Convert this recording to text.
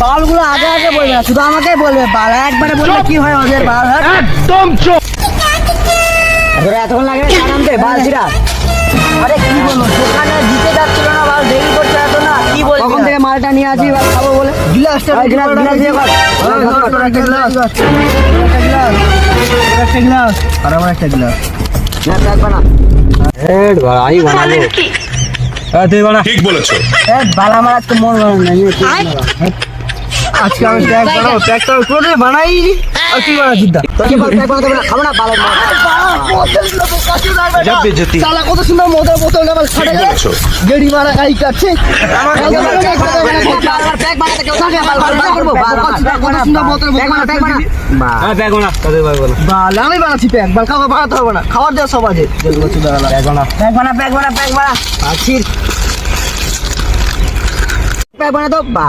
বালগুলো আগে আগে বলবে না, শুধু আমাকে বলবে বাল, একবারে বললে কি হয় ওদের বাল। একদম চুপ। এতক্ষণ লাগে নামতে বাল ছিড়া। আরে কি বলবো, দোকানে দিতে যাচ্ছিল না বাল, দেরি করছে এত না, কি বলবো কখন থেকে মালটা নিয়ে আসি এবার খাবো বলে। গিলাসটা গিলাস দিয়ে কর, একটা গ্লাস আর আমার একটা গ্লাস না, থাকবে না। হেড ভাই বানাবো। হ্যাঁ তুই বানা। ঠিক বলেছো। বালা আমার আজকে মন ভালো নাই, আজকে আমি প্যাক বানাবো, প্যাকটা করে বানাই আর তুই বানাচ্ছিস দা। তোকে বল প্যাক বানাতে বলে খাবো না বাল। যা বেজতি। শালা কত সুন্দর মদের বোতল ডাবল ঠিক বলেছো। গেড়ি মারা গাই কাটছে। আমার প্যাক বানাতে কেউ থাকে বাল করব বাল, কত সুন্দর বোতল প্যাক বানা, প্যাক বানা হ্যাঁ প্যাক বানা, তোদের ভাই বলো। বাল। আমি বানাচ্ছি প্যাক, বাল খাওয়া বানাতে হবে না, খাওয়ার দেওয়া সব আছে। প্যাক বানা। প্যাক বানা, প্যাক বানা, প্যাক বানা আছি প্যাক বানা তো বা।